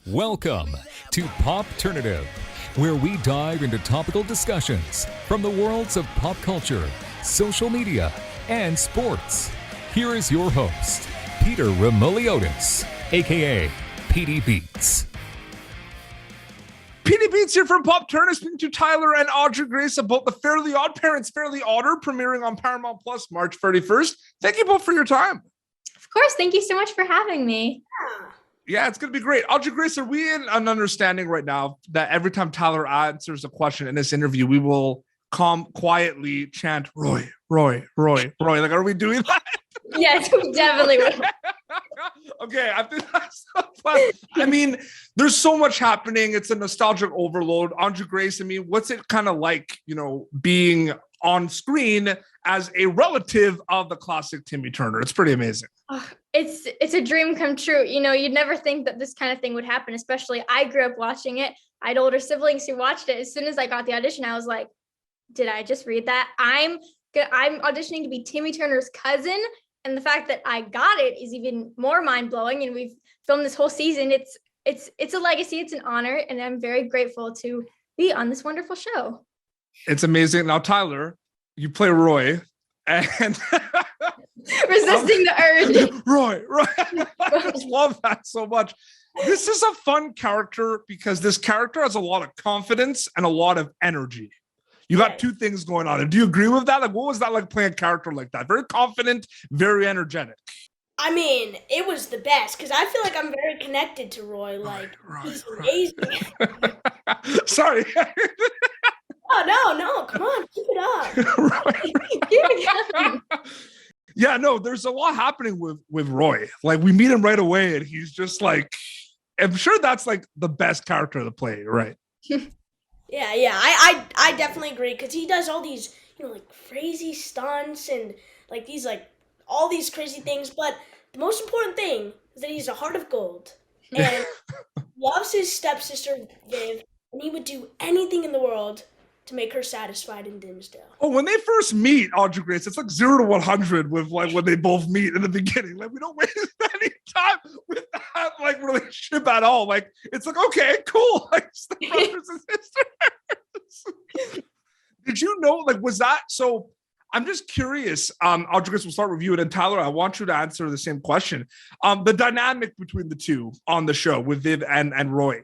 Welcome to Popternative, where we dive into topical discussions from the worlds of pop culture, social media, and sports. Here is your host, Peter Remoliotis, aka PD Beats. PD Beats here from Pop Turner, speaking to Tyler and Audrey Grace about the Fairly OddParents, Fairly Odder, premiering on Paramount Plus March 31st. Thank you both for your time. Of course. Thank you so much for having me. Yeah, it's going to be great. Audrey Grace, are we in an understanding right now that every time Tyler answers a question in this interview, we will quietly chant, Roy, Roy, Roy, Roy? Like, are we doing that? Yes, we definitely will. Okay, I think that's fun. I mean, there's so much happening. It's a nostalgic overload. Audrey Grace, I mean, what's it kind of like, being on screen as a relative of the classic Timmy Turner? It's pretty amazing. It's a dream come true. You'd never think that this kind of thing would happen, especially I grew up watching it. I had older siblings who watched it. As soon as I got the audition, I was like, did I just read that? I'm auditioning to be Timmy Turner's cousin. And the fact that I got it is even more mind-blowing. And we've filmed this whole season. It's a legacy. It's an honor. And I'm very grateful to be on this wonderful show. It's amazing. Now, Tyler, you play Roy. And resisting the urge. Roy. I just love that so much. This is a fun character because this character has a lot of confidence and a lot of energy. You got two things going on. And do you agree with that? Like, what was that like playing a character like that? Very confident, very energetic. I mean, it was the best because I feel like I'm very connected to Roy. Like, he's amazing. Sorry. Oh, no, come on, keep it up. Yeah, no, there's a lot happening with Roy. Like, we meet him right away, and he's just like, I'm sure that's like the best character to play, right? Yeah, I definitely agree because he does all these, like crazy stunts and like these all these crazy things. But the most important thing is that he's a heart of gold and loves his stepsister Viv, and he would do anything in the world to make her satisfied in Dimmsdale. Oh, when they first meet, Audrey Grace, it's like 0 to 100 with like when they both meet in the beginning. Like, we don't waste any time with that like relationship at all. Like, it's like, okay, cool. Like, the brothers and sisters. Did you know, like, was that so? I'm just curious. Audrey Grace, we'll start with you, and then Tyler, I want you to answer the same question. The dynamic between the two on the show with Viv and Roy.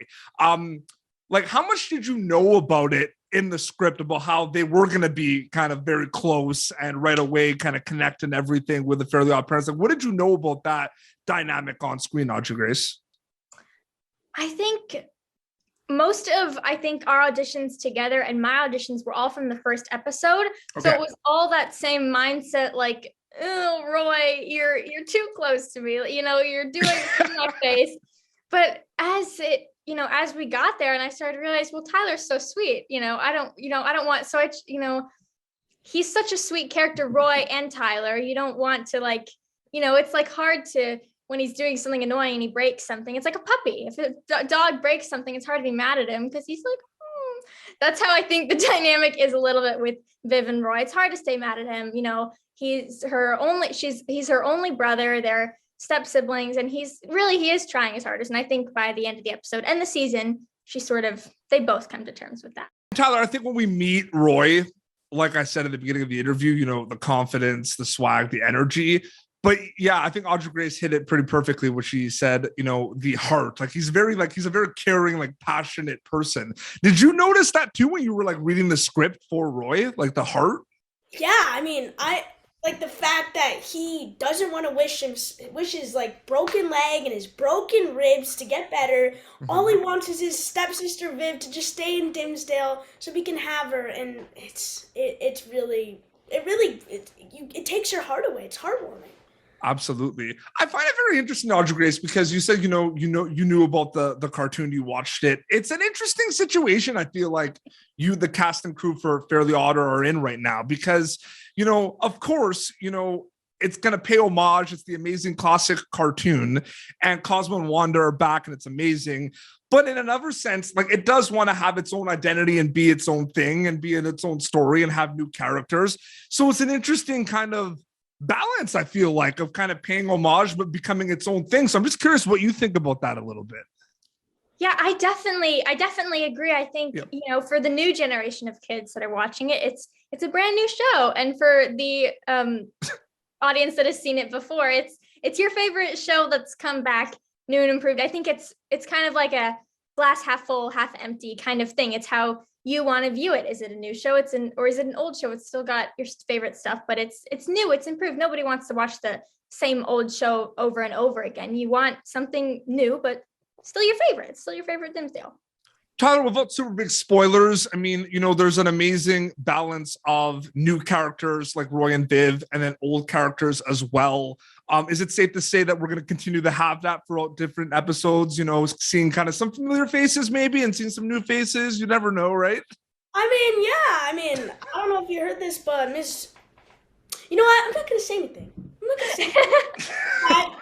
Like, how much did you know about it in the script about how they were going to be kind of very close and right away kind of connect and everything with the Fairly OddParents? Like, what did you know about that dynamic on screen, Audrey Grace? I think most of our auditions together and my auditions were all from the first episode. Okay. So it was all that same mindset, like, oh, Roy, you're too close to me. You're doing it in my face. But as we got there and I started to realize, well, Tyler's so sweet. I don't want, so he's such a sweet character, Roy and Tyler. You don't want to it's like hard to, when he's doing something annoying and he breaks something, it's like a puppy. If a dog breaks something, it's hard to be mad at him because he's like, That's how I think the dynamic is a little bit with Viv and Roy. It's hard to stay mad at him. He's her only brother. They're step siblings, and he is trying his hardest. And I think by the end of the episode and the season, they both come to terms with that. Tyler, I think when we meet Roy, like I said at the beginning of the interview, the confidence, the swag, the energy. But yeah, I think Audrey Grace hit it pretty perfectly when she said, the heart. Like, he's a very caring, passionate person. Did you notice that too when you were reading the script for Roy, the heart? Yeah, I mean, I like the fact that he doesn't want to wish his broken leg and his broken ribs to get better. Mm-hmm. All he wants is his stepsister Viv to just stay in Dimmsdale so he can have her, and it takes your heart away. It's heartwarming. Absolutely. I find it very interesting, Audrey Grace, because you said, you knew about the cartoon, you watched it. It's an interesting situation. I feel like the cast and crew for Fairly Odd are in right now because, of course, it's going to pay homage. It's the amazing classic cartoon, and Cosmo and Wanda are back, and it's amazing. But in another sense, it does want to have its own identity and be its own thing and be in its own story and have new characters. So it's an interesting kind of balance, I feel like, of kind of paying homage but becoming its own thing. So I'm just curious what you think about that a little bit. Yeah, I definitely agree. I think, for the new generation of kids that are watching it, it's a brand new show. And for the audience that has seen it before, it's your favorite show that's come back new and improved. I think it's kind of like a glass half full, half empty kind of thing. It's how you want to view it. Is it a new show? Or is it an old show? It's still got your favorite stuff, but it's new, it's improved. Nobody wants to watch the same old show over and over again. You want something new, but still your favorite. It's still your favorite Dimmsdale. Tyler, without super big spoilers, I mean, there's an amazing balance of new characters like Roy and Viv, and then old characters as well. Is it safe to say that we're going to continue to have that throughout different episodes? Seeing kind of some familiar faces maybe and seeing some new faces. You never know, right? I mean, I don't know if you heard this, but you know what? I'm not going to say anything.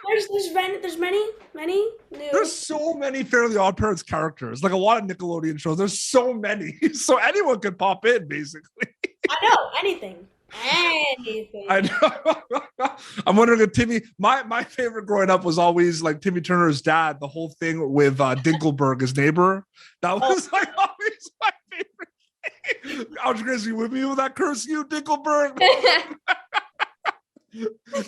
There's many new. There's so many Fairly OddParents characters, like a lot of Nickelodeon shows. There's so many, so anyone could pop in, basically. I know anything. I know. I'm wondering if Timmy. My favorite growing up was always like Timmy Turner's dad. The whole thing with Dinkelberg, his neighbor. That was like always my favorite thing. Audrey, you with me with that curse, you Dinkelberg?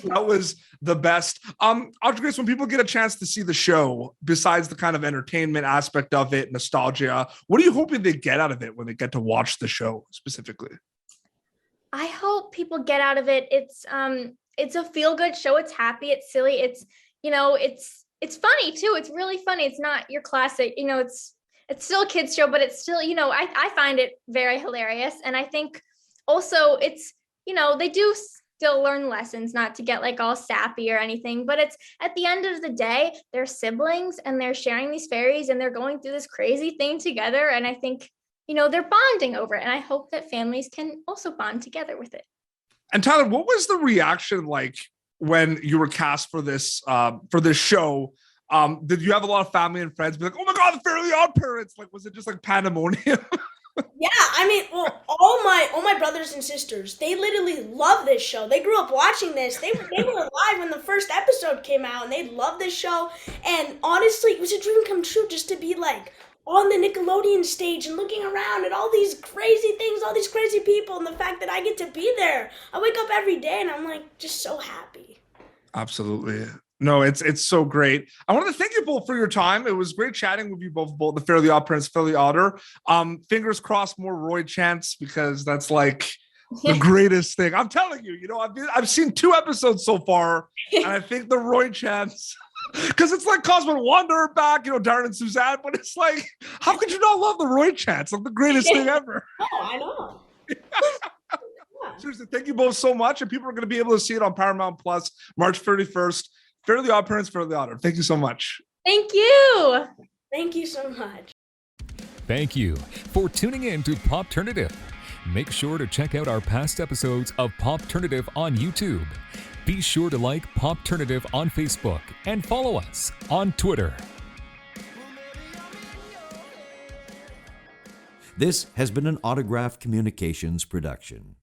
That was the best. Audrey, when people get a chance to see the show, besides the kind of entertainment aspect of it, nostalgia, what are you hoping they get out of it when they get to watch the show specifically? I hope people get out of it. It's a feel-good show. It's happy. It's silly. It's funny too. It's really funny. It's not your classic. It's still a kids show, but it's still I find it very hilarious. And I think also it's they do still learn lessons, not to get like all sappy or anything, but it's at the end of the day, they're siblings and they're sharing these fairies and they're going through this crazy thing together. And I think, they're bonding over it. And I hope that families can also bond together with it. And Tyler, what was the reaction like when you were cast for this show? Did you have a lot of family and friends be like, oh my God, the Fairly OddParents? Like, was it just like pandemonium? Yeah, I mean, well, all my brothers and sisters, they literally love this show. They grew up watching this. They were alive when the first episode came out, and they loved this show. And honestly, it was a dream come true just to be like on the Nickelodeon stage and looking around at all these crazy things, all these crazy people, and the fact that I get to be there. I wake up every day and I'm like just so happy. Absolutely. No, it's so great. I want to thank you both for your time. It was great chatting with you both the Fairly OddParents, Fairly Odder. Fingers crossed more Roy chants, because that's like the greatest thing. I'm telling you, I've seen 2 episodes so far, and I think the Roy chants, because it's like Cosmo and Wanda are back, Darren and Suzanne, but it's like, how could you not love the Roy chants? Like the greatest thing ever. Oh, I know. Seriously, thank you both so much, and people are going to be able to see it on Paramount Plus March 31st. Fairly OddParents, Fairly Odder. Thank you so much. Thank you. Thank you so much. Thank you for tuning in to Popternative. Make sure to check out our past episodes of Popternative on YouTube. Be sure to like Popternative on Facebook and follow us on Twitter. This has been an Autograph Communications production.